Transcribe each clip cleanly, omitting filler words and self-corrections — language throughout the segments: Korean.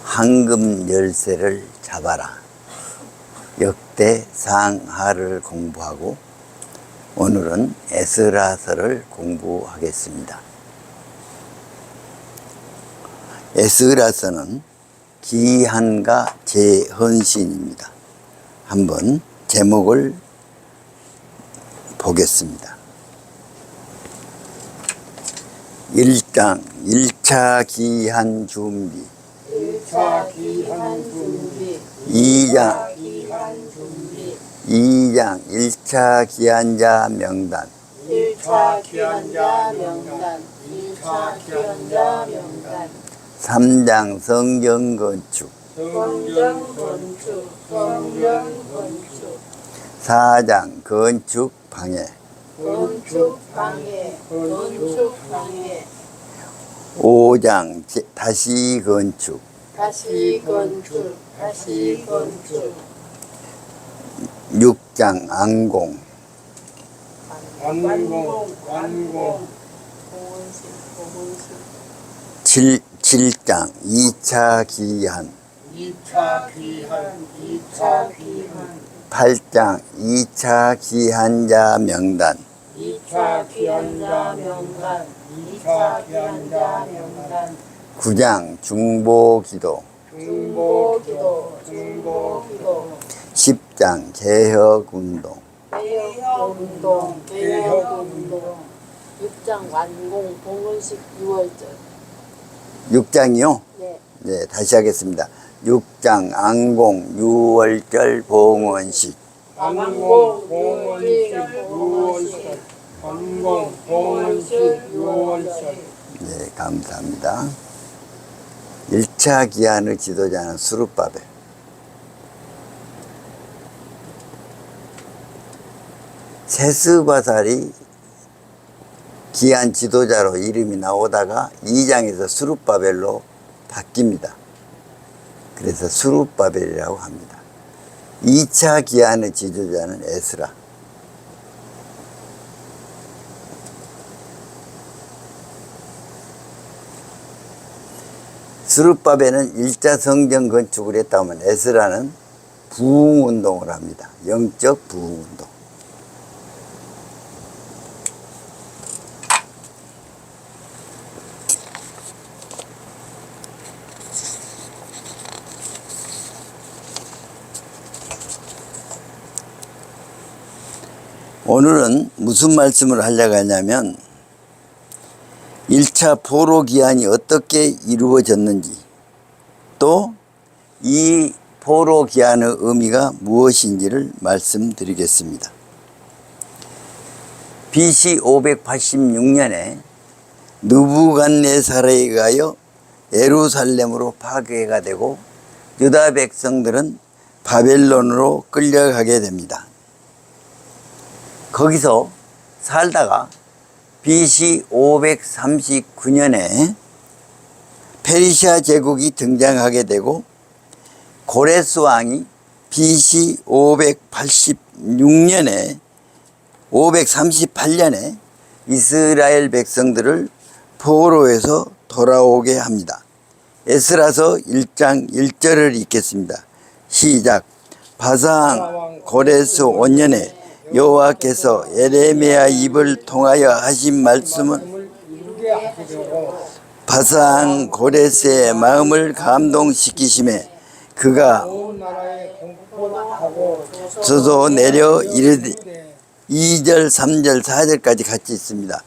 황금 열쇠를 잡아라. 역대 상하를 공부하고 오늘은 에스라서를 공부하겠습니다. 에스라서는 기한과 재헌신입니다. 한번 제목을 보겠습니다. 1장 1차 기한 준비 1차 기한 준비 2장 기한 준비 2장 1차 기한자 명단 1차 기한자 명단 2차 기한자 명단 3장 성경 건축 성전 건축 성전 건축 4장 건축 방해 건축 방해 건축 방해 5장 다시 건축 다시 건축 다시 건축 6장 안공 완공 칠 7장 2차 기한 2차 기한 2차 기한 8장 2차 기한자 명단 2차 기한자 명단 2차 기한자 명단 9장 중보기도 중보기도 중보기도 10장 개혁운동 개혁운동 개혁운동 6장 완공 봉헌식 6월절 6장이요? 네. 네, 다시 하겠습니다. 6장 안공 6월절 봉헌식 완공 봉헌식 6월절 완공 봉헌식 6월절 네, 감사합니다. 1차 기한의 지도자는 스룹바벨 세스바살이 기한 지도자로 이름이 나오다가 2장에서 스룹바벨로 바뀝니다. 그래서 스룹바벨이라고 합니다. 2차 기한의 지도자는 에스라. 스룹바벨은 1차 성전 건축을 했다 하면 에스라는 부흥운동을 합니다. 영적 부흥운동. 오늘은 무슨 말씀을 하려고 하냐면 1차 포로 기한이 어떻게 이루어졌는지 또 이 포로 기한의 의미가 무엇인지를 말씀드리겠습니다. BC 586년에 느부갓네살에 의하여 예루살렘으로 파괴가 되고 유다 백성들은 바벨론으로 끌려가게 됩니다. 거기서 살다가 BC 539년에 페르시아 제국이 등장하게 되고 고레스 왕이 BC 538년에 이스라엘 백성들을 포로에서 돌아오게 합니다. 에스라서 1장 1절을 읽겠습니다. 시작. 바사왕 고레스 5년에 여호와께서 예레미야 입을 통하여 하신 말씀은 바사왕 고레스의 마음을 감동시키심에 그가 저도 내려 이르되 2절 3절 4절까지 같이 있습니다.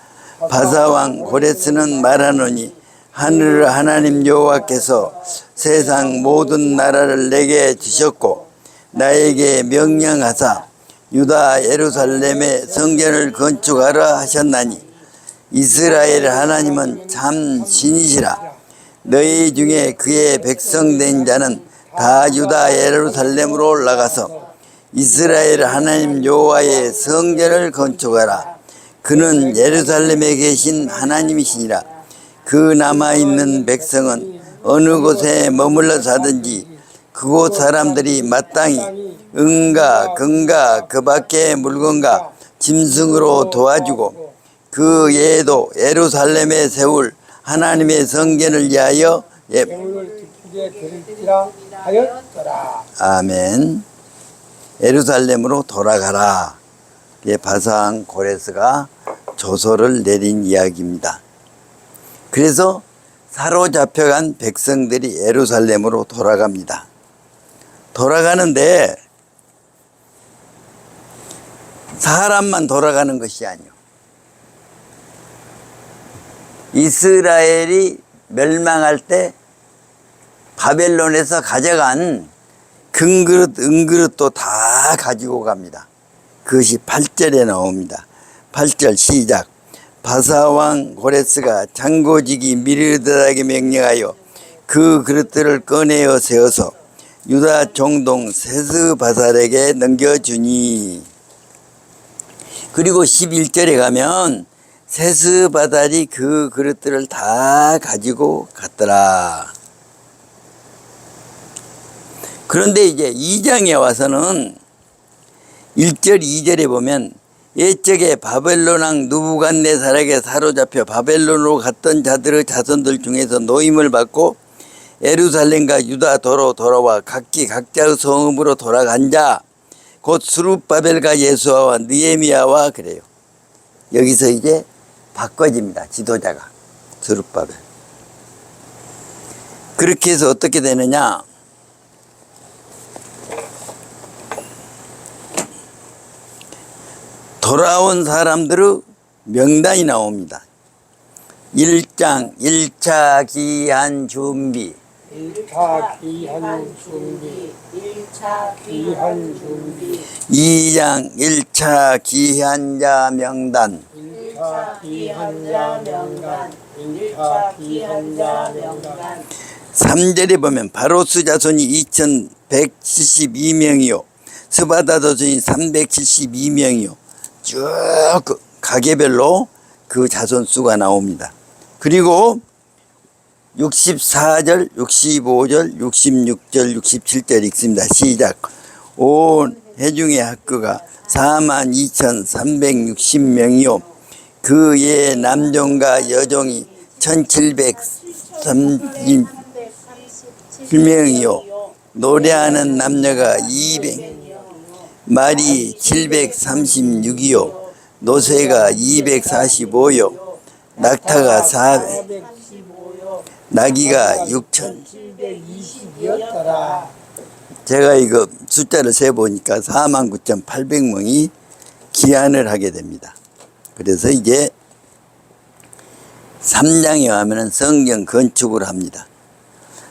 바사왕 고레스는 말하노니 하늘 하나님 여호와께서 세상 모든 나라를 내게 주셨고 나에게 명령하사 유다 예루살렘에 성전을 건축하라 하셨나니 이스라엘 하나님은 참 신이시라. 너희 중에 그의 백성된 자는 다 유다 예루살렘으로 올라가서 이스라엘 하나님 여호와의 성전을 건축하라. 그는 예루살렘에 계신 하나님이시니라. 그 남아있는 백성은 어느 곳에 머물러 사든지 그곳 사람들이 마땅히 은과 금과 그 밖의 물건과 짐승으로 도와주고 그 예도 예루살렘에 세울 하나님의 성전을 위하여 재물을 기쁘게 드릴지라 하였더라. 아멘. 예루살렘으로 돌아가라. 이게 바산 고레스가 조서를 내린 이야기입니다. 그래서 사로잡혀간 백성들이 예루살렘으로 돌아갑니다. 돌아가는데 사람만 돌아가는 것이 아니요. 이스라엘이 멸망할 때 바벨론에서 가져간 금그릇, 은그릇도 다 가지고 갑니다. 그것이 8절에 나옵니다. 8절 시작. 바사왕 고레스가 장고지기 미르드에게 명령하여 그 그릇들을 꺼내어 세워서 유다 종동 세스바살에게 넘겨주니. 그리고 11절에 가면 세스바살이 그 그릇들을 다 가지고 갔더라. 그런데 이제 2장에 와서는 1절, 2절에 보면 옛적에 바벨론 왕 느부갓네살에게 사로잡혀 바벨론으로 갔던 자들의 자손들 중에서 노임을 받고 예루살렘과 유다 도로 돌아와 각기 각자의 성읍으로 돌아간 자, 곧 스룹바벨과 예수아와 느헤미야와 그래요. 여기서 이제 바꿔집니다. 지도자가 스룹바벨. 그렇게 해서 어떻게 되느냐? 돌아온 사람들의 명단이 나옵니다. 1장 1차 기한 준비, 1차 기한 준비, 1차 기한 준비, 2장 1차 기한자 명단, 1차 기한자 명단, 1차 기한자 명단, 3절에 보면 바로스 자손이 2172명이요 스바다 자손이 372명이요 쭉 가게별로 그 자손 수가 나옵니다. 그리고 64절, 65절, 66절, 67절 읽습니다. 시작. 온 회중의 학교가 42,360명이요 그의 남종과 여종이 1,737명이요 노래하는 남녀가 200 말이 736이요 노새가 245요 낙타가 400 나귀가 720이었더라. 제가 이거 숫자를 세보니까 49,800명이 기한을 하게 됩니다. 그래서 이제 3장에 가면 성경 건축을 합니다.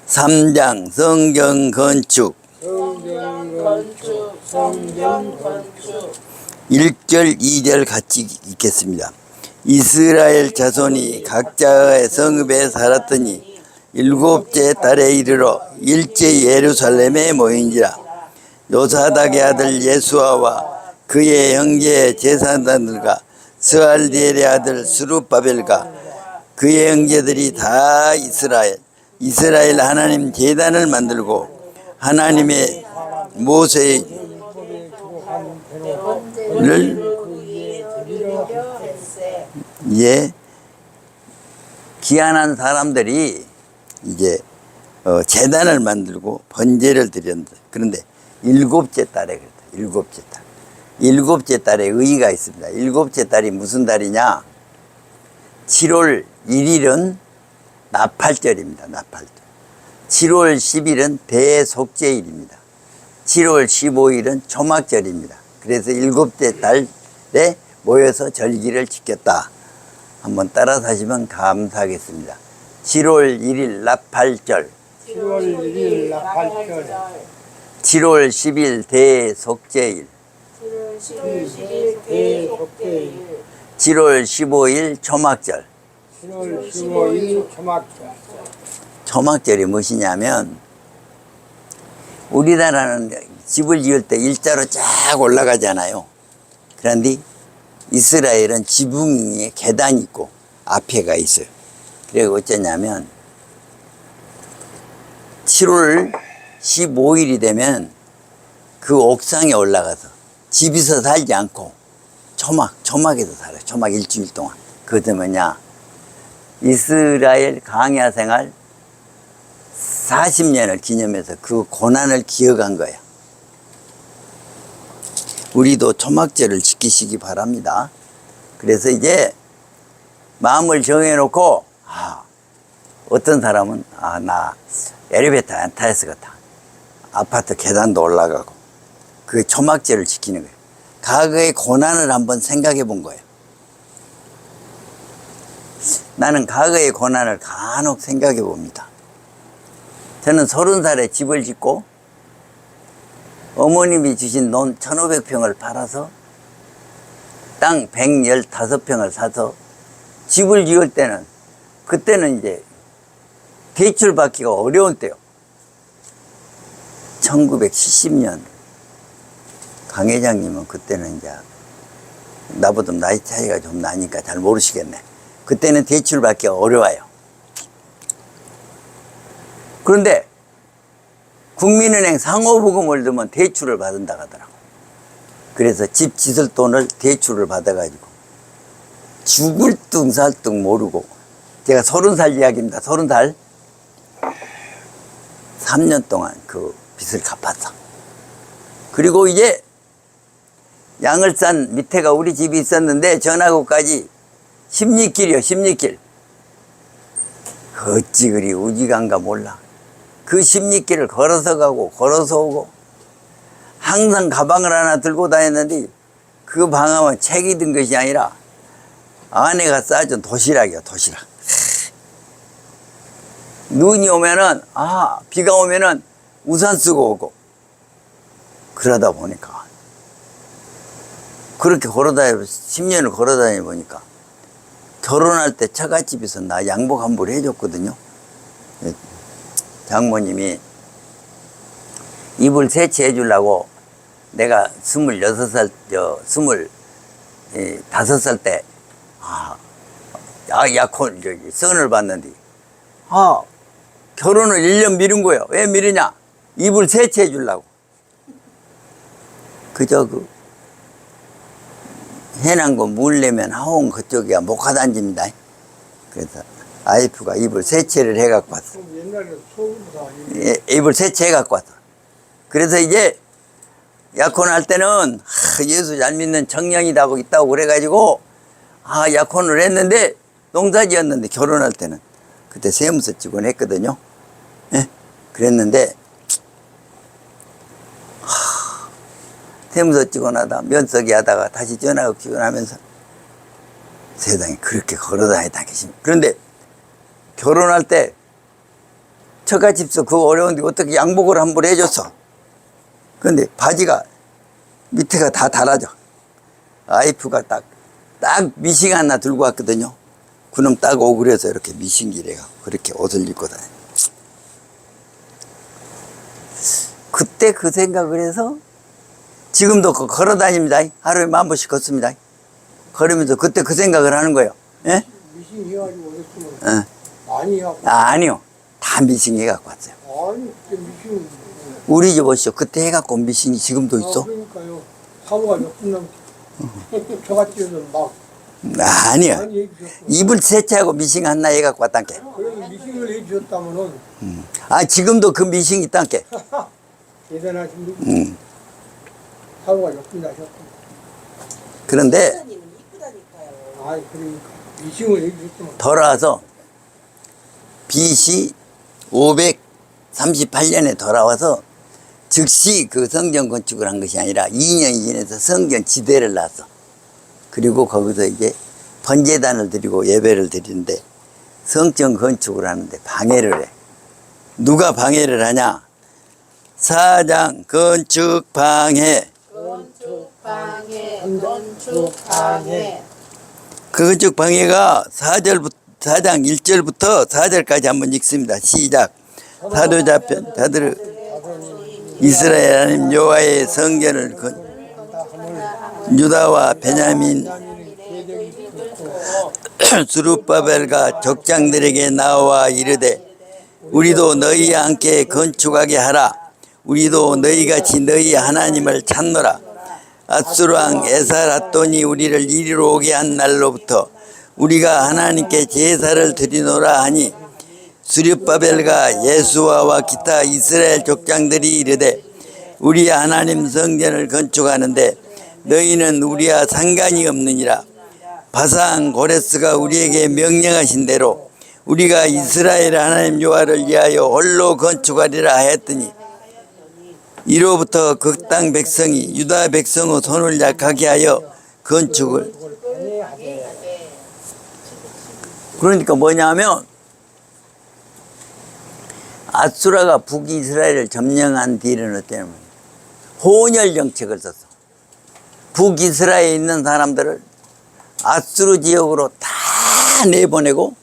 3장 성경 건축, 성경 건축, 성경 건축. 1절 2절 같이 읽겠습니다. 이스라엘 자손이 각자의 성읍에 살았더니 7째 달에 이르러 일제 예루살렘에 모인지라. 요사닥의 아들 예수아와 그의 형제 제사장들과 스알디엘의 아들 스룹바벨과 그의 형제들이 다 이스라엘 하나님 제단을 만들고 하나님의 모세를 기한한 사람들이 이제 제단을 만들고 번제를 드렸는데, 그런데 7째 달에 그랬다. 7째 달. 7째 달에 의의가 있습니다. 7째 달이 무슨 달이냐? 7월 1일은 나팔절입니다. 나팔절. 7월 10일은 대속죄일입니다. 7월 15일은 초막절입니다. 그래서 7째 달에 모여서 절기를 지켰다. 한번 따라서 하시면 감사하겠습니다. 7월 1일 나팔절, 7월 1일 나팔절, 7월 10일 대속죄일, 7월 10일 대속죄일, 7월 15일 초막절. 7월 15일 초막절. 초막절이 무엇이냐면, 우리나라는 집을 지을 때 일자로 쫙 올라가잖아요. 그런데 이스라엘은 지붕 위에 계단이 있고 앞에가 있어요. 그래서 어쩌냐면 7월 15일이 되면 그 옥상에 올라가서 집에서 살지 않고 초막에서 살아요. 초막 일주일 동안. 그것은 뭐냐? 이스라엘 강야 생활 40년을 기념해서 그 고난을 기억한 거야. 우리도 초막절을 지키시기 바랍니다. 그래서 이제 마음을 정해놓고 어떤 사람은 나 엘리베이터 안 타서 같아. 아파트 계단도 올라가고 그 초막절을 지키는 거예요. 과거의 고난을 한번 생각해 본 거예요. 나는 과거의 고난을 간혹 생각해 봅니다. 저는 30살에 집을 짓고 어머님이 주신 논 1500평을 팔아서 땅 115평을 사서 집을 지을 때는 그때는 이제 대출 받기가 어려운 때요. 1970년 강 회장님은 그때는 이제 나보다 나이 차이가 좀 나니까 잘 모르시겠네. 그때는 대출 받기가 어려워요. 그런데 국민은행 상호보금을 넣으면 대출을 받는다 하더라고. 그래서 집 짓을 돈을 대출을 받아가지고 죽을 둥 살 둥 모르고, 제가 30살 이야기입니다. 30살 3년 동안 그 빚을 갚았어. 그리고 이제 양을산 밑에가 우리 집이 있었는데 전화구까지 10리길이요. 10리길. 어찌 그리 우지간가 몰라. 그 10리길을 걸어서 가고 걸어서 오고, 항상 가방을 하나 들고 다녔는데 그 방함은 책이 든 것이 아니라 아내가 싸준 도시락이요. 도시락. 눈이 오면은 비가 오면은 우산 쓰고 오고, 그러다 보니까 그렇게 걸어다니고 10년을 걸어다니 보니까 결혼할 때 처갓집에서 나 양복 한 벌 해줬거든요. 장모님이 이불 세채 해주려고 내가 26살, 25살 때, 약혼, 선을 봤는데, 결혼을 1년 미룬 거예요. 왜 미루냐? 이불 세채 해주려고. 그저 해난거 물내면 하원 그쪽이야 목화단지입니다. 그래서 아이프가 이불 세채를 해갖고 왔어. 옛날에 소금도 아니고. 이불 세채 해갖고 왔어. 그래서 이제 약혼할 때는 예수 잘 믿는 청년이다 하고 있다고 그래가지고 약혼을 했는데, 농사지었는데 결혼할 때는 그때 세무서 직원 했거든요. 예? 그랬는데 세무서 직원하다 면석이 하다가 다시 전화가 직원하면서 세상에 그렇게 걸어다니다 계십니다. 그런데 결혼할 때 처갓집서 그거 어려운데 어떻게 양복을 한 벌 해줬어. 그런데 바지가 밑에가 다 달아져. 아이프가 딱 미싱 하나 들고 왔거든요. 그놈 딱 오그려서 이렇게 미싱기래가 그렇게 옷을 입고 다녀. 그때 그 생각을 해서 지금도 걸어 다닙니다. 하루에 10,000보씩 걷습니다. 걸으면서 그때 그 생각을 하는 거예요. 예? 미싱 해가지고 어렸으면 많이 하고. 아니요. 다 미싱 해갖고 왔어요. 아니 그때 미싱. 우리 집 오시오. 그때 해갖고 온 미싱이 지금도 있어? 그러니까요. 사고가 몇분 남고 저같이는 막. 아니요. 많이 해주셨고. 이불 세채하고 미싱 하나 해갖고 왔단께. 그래서 미싱을 해주셨다면은 지금도 그 미싱 있단께. 대단하신 분. 사고가 몇분 나셨고. 그런데 아이 그러니까 미싱을 해주셨구만. 돌아와서 BC 538년에 돌아와서 즉시 그 성전 건축을 한 것이 아니라 2년 이전에서 성전 지대를 놨어. 그리고 거기서 이제 번제단을 드리고 예배를 드리는데 성전 건축을 하는데 방해를 해. 누가 방해를 하냐? 사장 건축 방해. 건축방해. 그 건축 방해가 4장 1절부터 4절까지 한번 읽습니다. 시작. 사도잡편 자들 이스라엘 하나님 여호와의 성전을 유다와 베냐민 스룹바벨과 족장들에게 나와 이르되 우리도 너희와 함께 건축하게 하라. 우리도 너희같이 너희 하나님을 찾노라. 아수르 왕 에사라돈이 우리를 이리로 오게 한 날로부터 우리가 하나님께 제사를 드리노라 하니 수르바벨과 예수아와 기타 이스라엘 족장들이 이르되 우리 하나님 성전을 건축하는데 너희는 우리와 상관이 없느니라. 바산 고레스가 우리에게 명령하신 대로 우리가 이스라엘 하나님 여호와를 위하여 홀로 건축하리라 하였더니 이로부터 그 땅 백성이 유다 백성의 손을 약하게 하여 건축을. 그러니까 뭐냐면 아수라가 북이스라엘을 점령한 뒤에는 어때냐면 혼혈 정책을 썼어. 북이스라엘에 있는 사람들을 아수르 지역으로 다 내보내고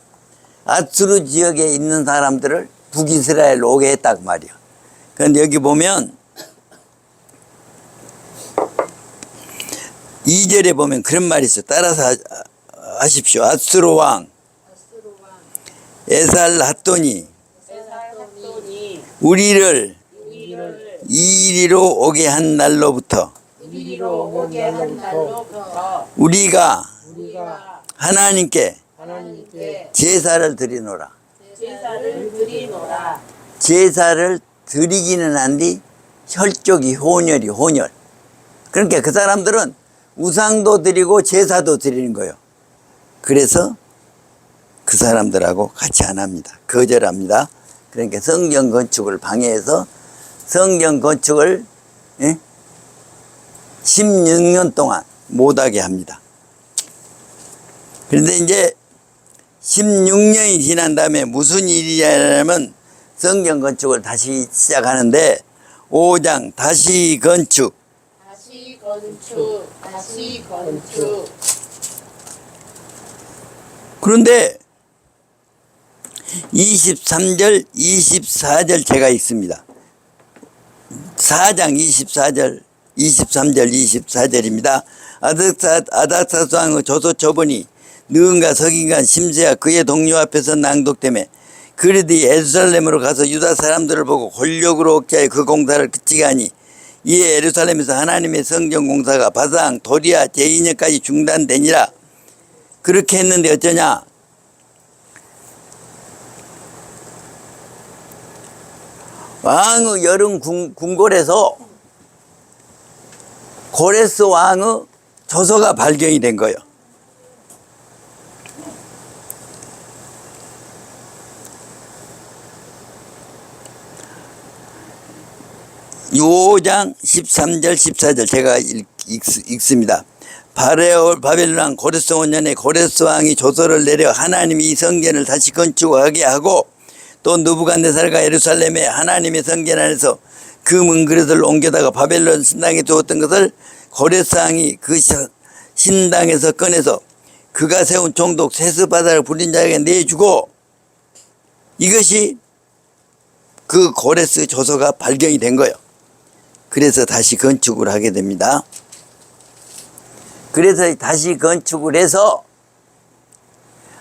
아수르 지역에 있는 사람들을 북이스라엘로 오게 했단 말이야. 그런데 여기 보면 2절에 보면 그런 말이 있어. 따라서 하십시오. 아수르 왕 에살핫돈이 우리를 이리로 오게 한 날로부터 우리가 하나님께 제사를 드리노라. 제사를 드리기는 한디 혈족이 혼혈이 혼혈. 그러니까 그 사람들은 우상도 드리고 제사도 드리는 거예요. 그래서 그 사람들하고 같이 안 합니다. 거절합니다. 그러니까 성경 건축을 방해해서 성경 건축을 16년 동안 못하게 합니다. 그런데 이제 16년이 지난 다음에 무슨 일이냐면 성경 건축을 다시 시작하는데 5장 다시 건축. 그런데 23절, 24절 제가 읽습니다. 4장 24절, 23절, 24절입니다. 아닥사스 왕의 조소 처분이 느은가 석인간 심세와 그의 동료 앞에서 낭독되매 그러더니 예루살렘으로 가서 유다 사람들을 보고 권력으로 억제하여 그 공사를 그치게 하니 이에 예루살렘에서 하나님의 성전 공사가 바상, 도리아, 제2년까지 중단되니라. 그렇게 했는데 어쩌냐? 왕의 여름 궁궐에서 고레스 왕의 조서가 발견이 된 거예요. 요장 13절 14절 제가 읽습니다. 바벨론 왕 고레스 5년에 고레스 왕이 조서를 내려 하나님이 이 성전을 다시 건축하게 하고 또 느부갓네살과 예루살렘에 하나님의 성전 안에서 그 문그릇을 옮겨다가 바벨론 신당에 두었던 것을 고레스 왕이 그 신당에서 꺼내서 그가 세운 총독 세스바사를 부린 자에게 내주고 이것이 그 고레스 조서가 발견이 된 거예요. 그래서 다시 건축을 하게 됩니다. 그래서 다시 건축을 해서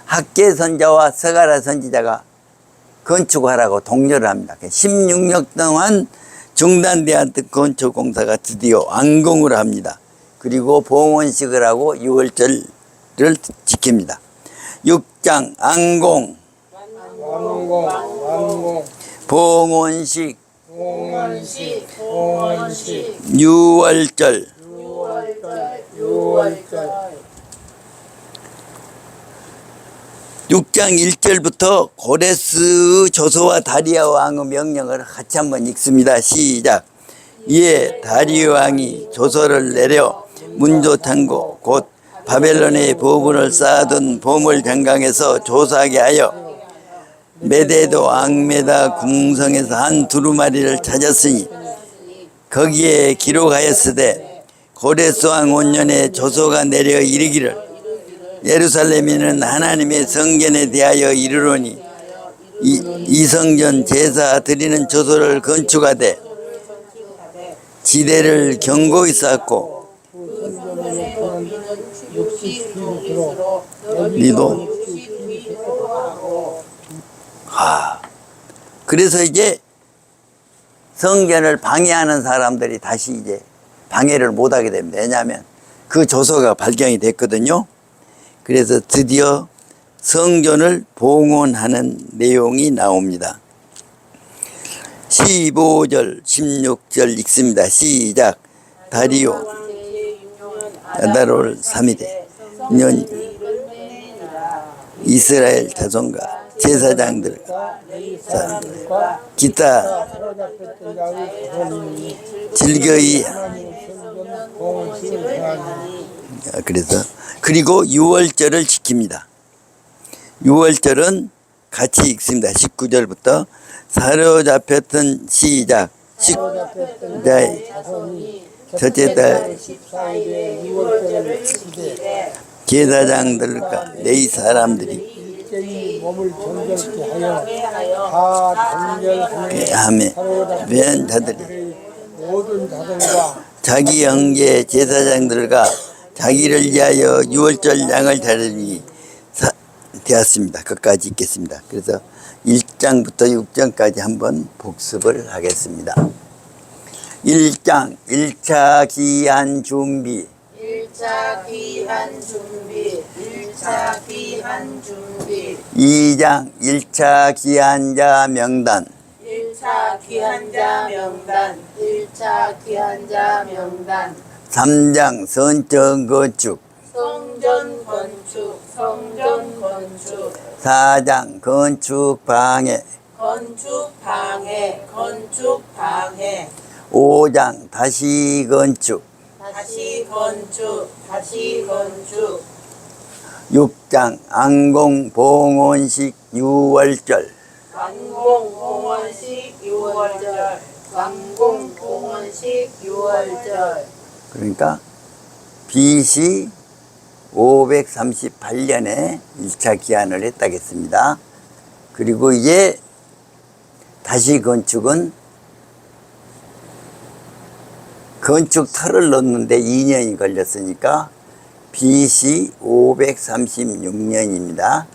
학개 선자와 스가랴 선지자가 건축하라고 독려를 합니다. 16년 동안 중단되었던 건축 공사가 드디어 완공을 합니다. 그리고 봉헌식을 하고 6월절을 지킵니다. 6장 안공 봉헌식 6월절 6장 1절부터 고레스 조서와 다리아 왕의 명령을 같이 한번 읽습니다. 시작. 이에 다리아 왕이 조서를 내려 문조탄고 곧 바벨론의 보물을 쌓아둔 보물 장강에서 조사하게 하여 메데도 앙메다 궁성에서 한 두루마리를 찾았으니 거기에 기록하였으되 고레스 왕 5년에 조서가 내려 이르기를 예루살렘에는 하나님의 성전에 대하여 이르노니 이 성전 제사 드리는 조소를 건축하되 지대를 견고히 쌓고 니도 그래서 이제 성전을 방해하는 사람들이 다시 이제 방해를 못하게 됩니다. 왜냐하면 그 조서가 발견이 됐거든요. 그래서 드디어 성전을 봉헌하는 내용이 나옵니다. 15절, 16절 읽습니다. 시작. 다리오 아다롤 3일에 년 이스라엘 자손과 제사장들과 기타 사로잡혔던 자의 자손이 즐거이 공식을 행하니 그래서 그리고 6월절을 지킵니다. 6월절은 같이 읽습니다. 19절부터 사로잡혔던 시작 사로잡혔던 네. 자손이 첫째 달 14일에 6월절을 지키되 제사장들과 레위 사람들이 일제히 몸을 정결케 하여 다 정결하며 하며 사로잡힌 자들이 모든 자들과 자기 형제 제사장들과 자기를 위하여 6월절 양을 자르니 되었습니다. 끝까지 읽겠습니다. 그래서 1장부터 6장까지 한번 복습을 하겠습니다. 1장 1차 기한 준비 1차 귀한 준비, 1차 귀한 준비, 2장 1차 기한자 명단 1차 귀한자 명단, 1차 귀한자 명단, 3장 선정 건축 성전 건축, 성전 건축, 4장 건축 방해 건축 방해, 건축 방해, 5장 다시 건축 다시 건축, 다시 건축, 6장 안공 봉헌식 6월절 완공공원식 6월절, 완공공원식 6월절, 그러니까 BC 538년에 1차 기한을 했다겠습니다. 그리고 이제 다시 건축은 건축 터를 넣는데 2년이 걸렸으니까 BC 536년입니다.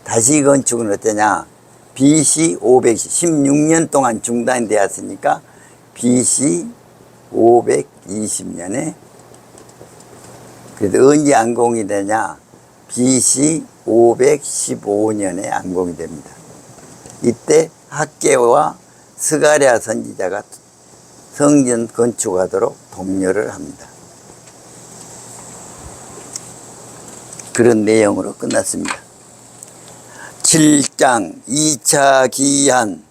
다시 건축은 어떠냐? BC 516년 동안 중단되었으니까 BC 520년에 그래도 언제 안공이 되냐? BC 515년에 안공이 됩니다. 이때 학계와 스가랴 선지자가 성전 건축하도록 독려를 합니다. 그런 내용으로 끝났습니다. 7장 2차 기한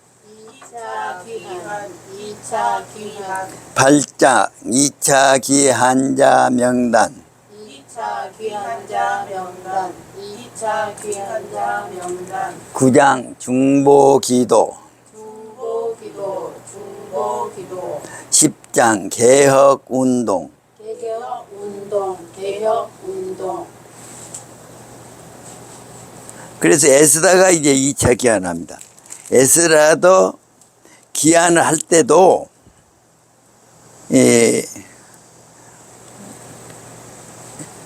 2차 귀한, 2차 귀한, 8장 2차 기한자 명단 2차 귀한자 명단, 2차 귀한자 명단, 9장 중보기도 중보기도, 중보기도, 10장 개혁운동 개혁운동, 개혁운동, 그래서 에스라가 이제 2차 기한을 합니다. 에스라도 기한을 할 때도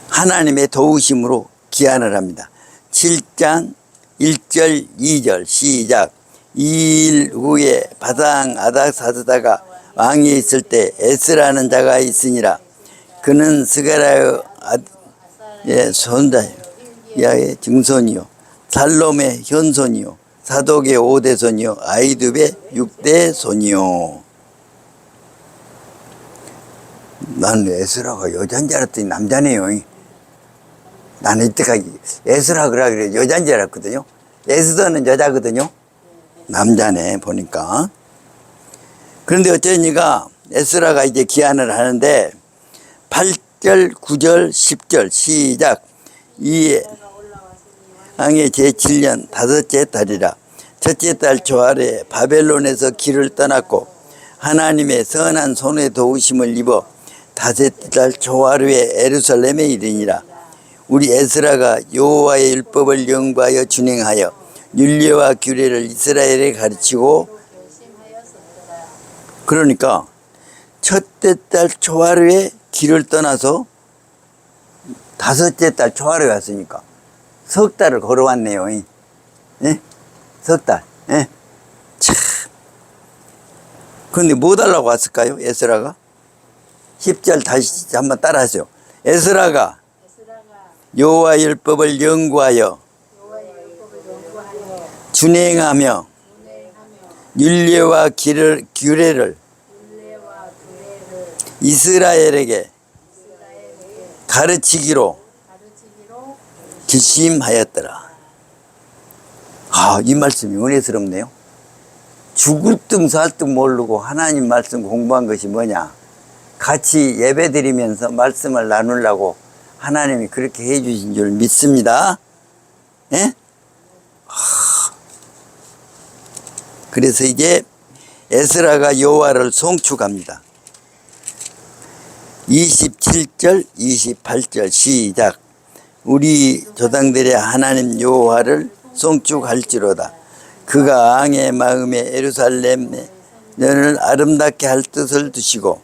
하나님의 도우심으로 기한을 합니다. 7장 1절 2절 시작. 2일 후에 바상 아닥사스다가 왕이 있을 때 에스라는 자가 있으니라. 그는 스가랴의 손자요 야의 증손이요 살롬의 현손이요 사독의 5대 손이요 아이두의 6대 손이요. 나는 에스라가 여자인 줄 알았더니 남자네요. 나는 이때까지 에스라 그래 여자인 줄 알았거든요. 에스더는 여자거든요. 남자네 보니까. 그런데 어쩌니까 에스라가 이제 기한을 하는데 8절 9절 10절 시작. 이에 왕의 제7년 다섯째 달이라. 첫째 달 초하루에 바벨론에서 길을 떠났고 하나님의 선한 손의 도우심을 입어 다섯째 달 초하루에 예루살렘에 이르니라. 우리 에스라가 여호와의 율법을 연구하여 준행하여 율례와 규례를 이스라엘에 가르치고, 그러니까 첫째 달 초하루에 길을 떠나서 다섯째 달 초하루에 왔으니까 석 달을 걸어왔네요. 예? 석 달. 예? 참. 그런데 뭐 달라고 왔을까요? 에스라가? 10절 다시 한번 따라 하세요. 에스라가 여호와 율법을 연구하여 준행하며 율례와 규례를 이스라엘에게 가르치기로 결심하였더라. 아, 이 말씀이 은혜스럽네요. 죽을 등 살 등 모르고 하나님 말씀 공부한 것이 뭐냐? 같이 예배 드리면서 말씀을 나누려고 하나님이 그렇게 해 주신 줄 믿습니다. 예? 그래서 이제 에스라가 여호와를 송축합니다. 27절, 28절 시작. 우리 조상들의 하나님 여호와를 송축할지로다. 그가 왕의 마음에 예루살렘에 너를 아름답게 할 뜻을 두시고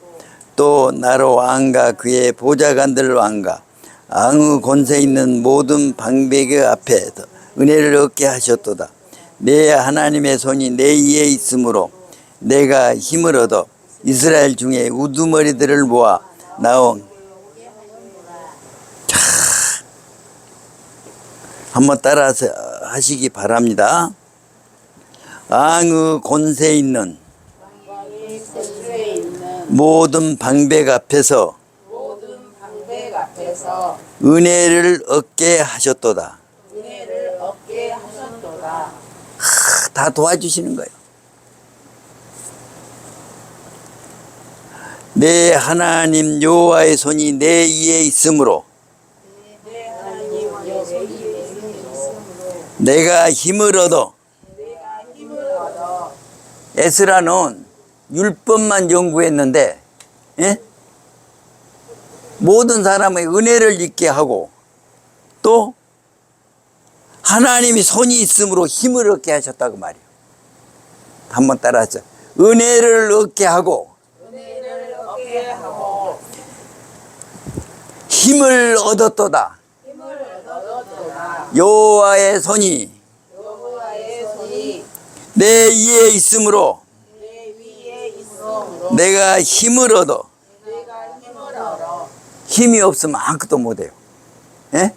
또 나로 왕과 그의 보좌관들 왕과 왕의 권세 있는 모든 방백의 앞에서 은혜를 얻게 하셨도다. 내 하나님의 손이 내 위에 있으므로 내가 힘을 얻어 이스라엘 중에 우두머리들을 모아 나온. 자, 한번 따라서 하시기 바랍니다. 왕의 권세 있는 모든 방백 앞에서 은혜를 얻게 하셨도다. 다 도와주시는 거예요. 내 하나님 여호와의 손이 내 위에 있으므로 내가 힘을 얻어. 에스라는 율법만 연구했는데, 예? 모든 사람의 은혜를 잊게 하고 또 하나님이 손이 있으므로 힘을 얻게 하셨다고 말이에요. 한번 따라하죠. 은혜를 얻게 하고 힘을 얻었도다. 여호와의 손이 내 위에 있으므로 내가 힘을 얻어. 힘이 없으면 아무것도 못해요. 예?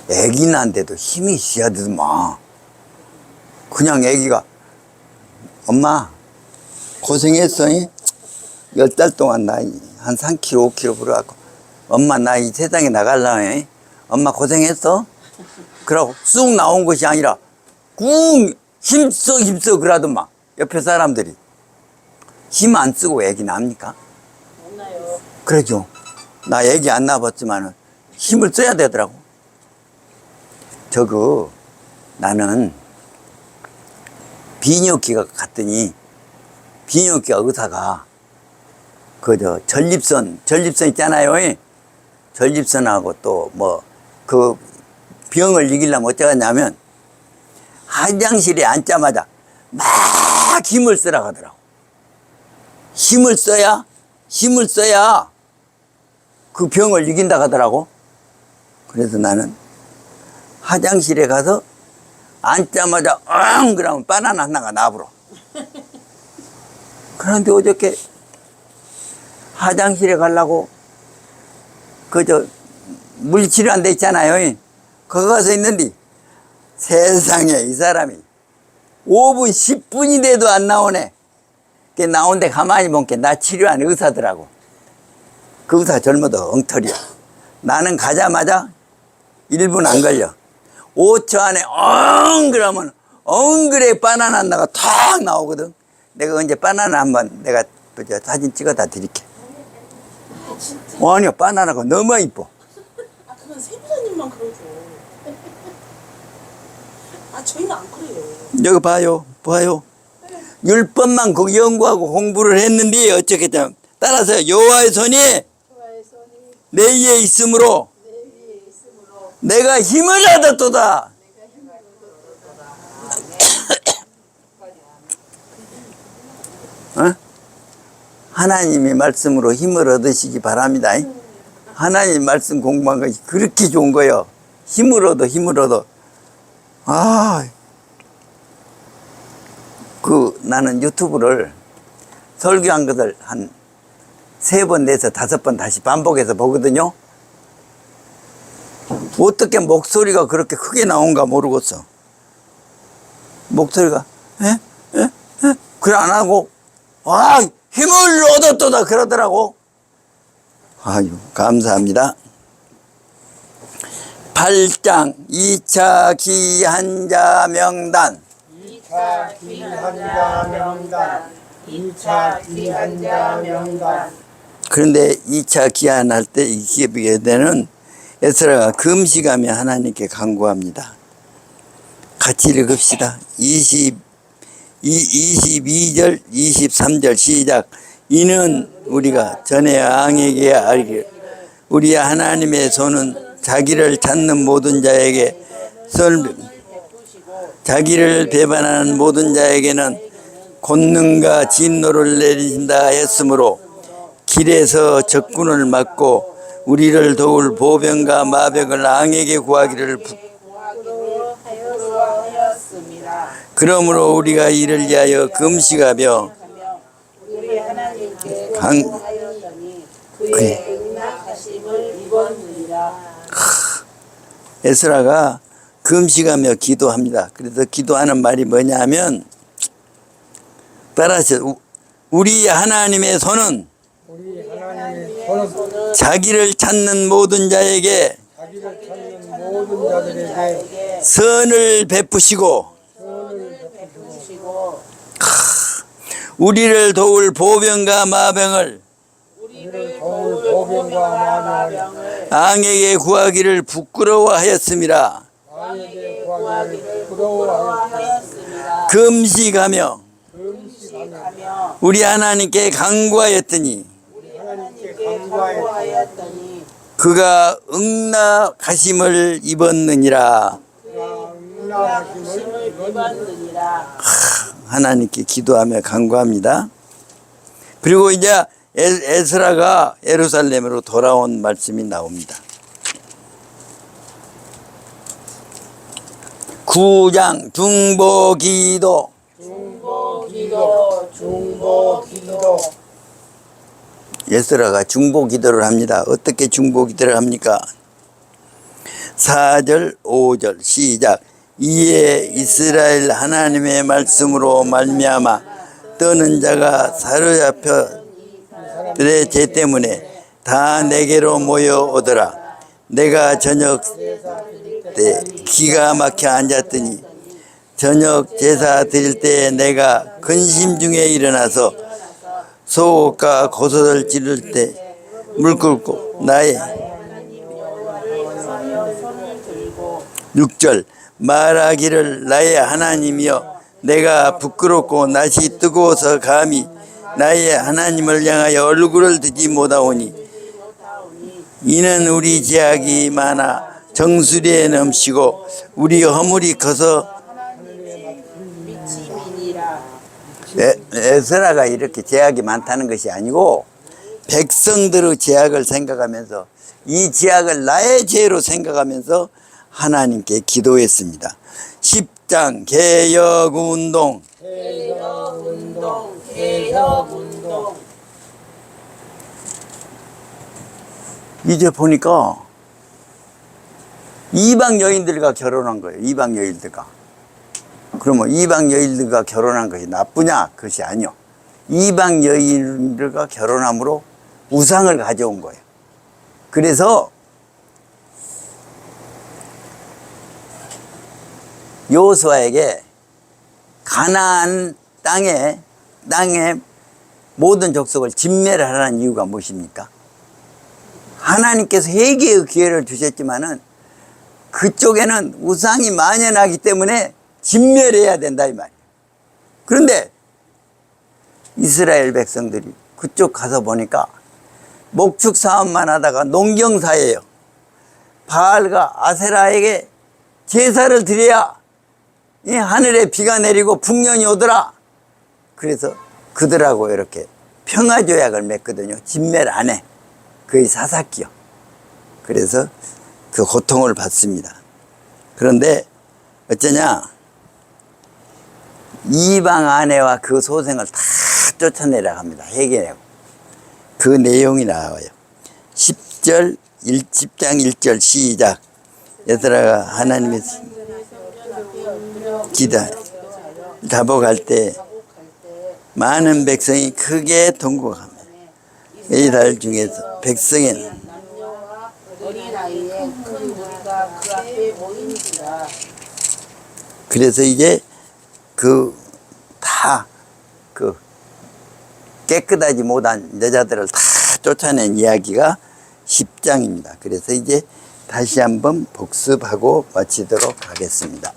애기 낳는데도 힘이 있어야 되더만. 그냥 애기가 엄마 고생했어. 10달 동안 나 한 3kg, 5kg 불어갖고 엄마 나 이 세상에 나가려면 엄마 고생했어? 그러고 쑥 나온 것이 아니라 꾹 힘써 그러더만. 옆에 사람들이 힘 안 쓰고 애기 낳습니까? 못 나요. 그러죠. 나 애기 안 낳아봤지만 힘을 써야 되더라고. 나는 비뇨기가 갔더니 비뇨기가 의사가 전립선 있잖아요. 전립선하고 또 그 병을 이기려면 어쩌겠냐면 화장실에 앉자마자 막 힘을 쓰라고 하더라고. 힘을 써야 그 병을 이긴다고 하더라고. 그래서 나는 화장실에 가서 앉자마자 그러면 바나나 하나가 나불어. 그런데 어저께 화장실에 가려고 물치료한 데 있잖아요. 거기 가서 있는데 세상에 이 사람이 5분 10분이 돼도 안 나오네. 나온데 가만히 보니까 나 치료한 의사더라고. 그 의사 젊어도 엉터리야. 나는 가자마자 1분 안 걸려. 5초 안에 그러면 그래 바나나 하나가 탁 나오거든. 내가 언제 바나나 한번 내가 사진 찍어다 드릴게. 아니요, 바나나가 너무 이뻐. 그건 세부사님만 그러죠. 저희는 안 그래요. 여기 봐요. 율법만 거기 연구하고 공부를 했는데 어쩌겠다. 따라서 여호와의 손이 내 위에 있으므로 내가 힘을 얻었도다. 어? 하나님의 말씀으로 힘을 얻으시기 바랍니다. 하나님 말씀 공부한 것이 그렇게 좋은 거예요. 힘을 얻어. 나는 유튜브를 설교한 것을 한 3번 내서 5번 다시 반복해서 보거든요. 어떻게 목소리가 그렇게 크게 나온가 모르겠어. 목소리가 그래 안 하고 힘을 얻었다 그러더라고. 아유 감사합니다. 8장 2차 기한자 명단. 2차 기한자 명단. 2차 기한자 명단. 그런데 2차 기한할 때 이 기업에는 에스라가 금식하며 하나님께 간구합니다. 같이 읽읍시다. 22절 23절 시작. 이는 우리가 전에 왕에게 알기를 우리 하나님의 손은 자기를 찾는 모든 자에게 자기를 배반하는 모든 자에게는 권능과 진노를 내린다 했으므로 길에서 적군을 막고 우리를 도울 보병과 마병을 왕에게 구하기를 그러므로 우리가 이를 위하여 금식하며 우리 하나님께 강 하였더니 그의 응답하심을 입었느니라. 에스라가 금식하며 기도합니다. 그래서 기도하는 말이 뭐냐면 따라서 우리 하나님의 손은 우리 하나님의 손은 자기를 찾는 모든 자에게 자기를 찾는 모든 자들에게 선을 베푸시고 선을 베푸시고 우리를 도울 보병과 마병을 우리를 도울 보병과 마병을 왕에게 구하기를 부끄러워하였습니다. 왕에게 구하기를 부끄러워하였습니다. 금식하며 금식하며 우리 하나님께 간구하였더니 하나님께 간구하였더니 그가 응답하심을 입었느니라. 응답하심을 입었느니라. 하나님께 기도하며 간구합니다. 그리고 이제 에스라가 예루살렘으로 돌아온 말씀이 나옵니다. 9장 중보기도. 중보기도 에스라가 중보기도를 합니다. 어떻게 중보기도를 합니까? 4절 5절 시작. 이에 이스라엘 하나님의 말씀으로 말미암아 떠는 자가 사로잡혀 들의 죄 때문에 다 내게로 모여오더라. 내가 저녁 때 기가 막혀 앉았더니 저녁 제사 드릴 때 내가 근심 중에 일어나서 소옥과 고소를 지를 때 물 끓고 나의 6절 말하기를 나의 하나님이여 내가 부끄럽고 낯이 뜨거워서 감히 나의 하나님을 향하여 얼굴을 드지 못하오니 이는 우리 죄악이 많아 정수리에 넘치고 우리 허물이 커서 에스라가 이렇게 죄악이 많다는 것이 아니고 백성들의 죄악을 생각하면서 이 죄악을 나의 죄로 생각하면서 하나님께 기도했습니다. 10장 개혁운동. 개혁운동. 이제 보니까 이방 여인들과 결혼한 거예요. 이방 여인들과. 그러면 이방 여인들과 결혼한 것이 나쁘냐? 그것이 아니요. 이방 여인들과 결혼함으로 우상을 가져온 거예요. 그래서 여호수아에게 가나안 땅에 모든 족속을 진멸을 하라는 이유가 무엇입니까? 하나님께서 회개의 기회를 주셨지만은 그쪽에는 우상이 만연하기 때문에 진멸해야 된다 이 말이에요. 그런데 이스라엘 백성들이 그쪽 가서 보니까 목축 사업만 하다가 농경사예요. 바알과 아세라에게 제사를 드려야 이 하늘에 비가 내리고 풍년이 오더라. 그래서 그들하고 이렇게 평화조약을 맺거든요. 진멸 안 해. 거의 사사기요. 그래서 그 고통을 받습니다. 그런데 어쩌냐, 이방 아내와 그 소생을 다 쫓아내려 합니다. 해결하고. 그 내용이 나와요. 10절 10장 1절 시작. 얘들아 하나님의 기다 다복할 때 많은 백성이 크게 통곡하며 이달 중에서 백성의 남녀와 어린아이의 큰 무리가 그 앞에 모인지라. 그래서 이제 그 깨끗하지 못한 여자들을 다 쫓아낸 이야기가 10장입니다. 그래서 이제 다시 한번 복습하고 마치도록 하겠습니다.